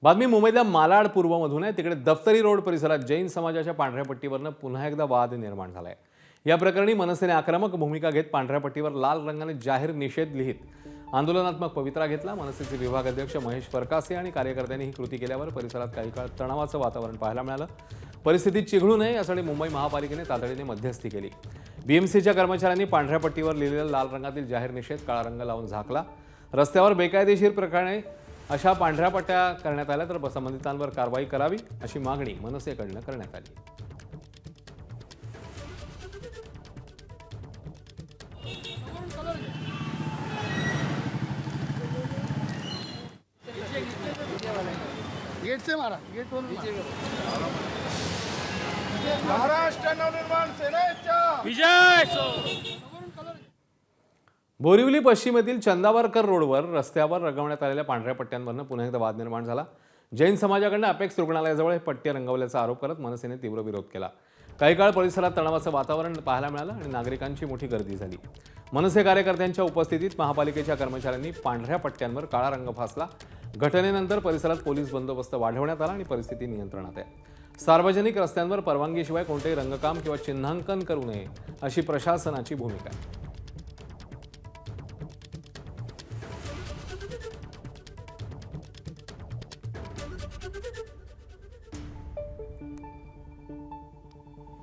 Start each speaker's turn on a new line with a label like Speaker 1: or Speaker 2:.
Speaker 1: बातमी मुंबईतल्या मालाड पूर्वमधून आहे. तिकडे दफ्तरी रोड परिसरात जैन समाजाच्या पांढऱ्या पट्टीवरनं पुन्हा एकदा वाद निर्माण झालाय. या प्रकरणी मनसेने आक्रमक भूमिका घेत पांढऱ्या पट्टीवर लाल रंगाने जाहीर निषेध लिहित आंदोलनात्मक पवित्रा घेतला. मनसेचे विभाग अध्यक्ष महेश फरकासे आणि कार्यकर्त्यांनी ही कृती केल्यावर परिसरात काही काळ तणावाचं वातावरण पाहायला मिळालं. परिस्थिती चिघळू नये यासाठी मुंबई महापालिकेने तातडीने मध्यस्थी केली. बीएमसीच्या कर्मचाऱ्यांनी पांढऱ्या पट्टीवर लिहिलेला लाल रंगातील जाहीर निषेध काळा रंग लावून झाकला. रस्त्यावर बेकायदेशीर प्रकारे अशा पांढऱ्या पट्ट्या करण्यात आल्या तर संबंधितांवर कारवाई करावी अशी मागणी मनसेकडून करण्यात आली.
Speaker 2: गेट से मारा, गेट वरून महाराष्ट्र नवनिर्माण सेनेचा
Speaker 3: विजय
Speaker 1: बोरिवली पश्चिमेतील चंदावरकर रोडवर रस्त्यावर रंगवण्यात आलेल्या पांढऱ्या पट्ट्यांवरनं पुन्हा एकदा वाद निर्माण झाला. जैन समाजाकडून अपेक्स रुग्णालयाजवळ हे पट्टे रंगवल्याचा आरोप करत मनसेने तीव्र विरोध केला. काही काळ परिसरात तणावाचं वातावरण पाहायला मिळालं आणि नागरिकांची मोठी गर्दी झाली. मनसे कार्यकर्त्यांच्या उपस्थितीत महापालिकेच्या कर्मचाऱ्यांनी पांढऱ्या पट्ट्यांवर काळा रंग फासला. घटनेनंतर परिसरात पोलीस बंदोबस्त वाढवण्यात आला आणि परिस्थिती नियंत्रणात आहे. सार्वजनिक रस्त्यांवर परवानगीशिवाय कोणतेही रंगकाम किंवा चिन्हांकन करू नये अशी प्रशासनाची भूमिका आहे.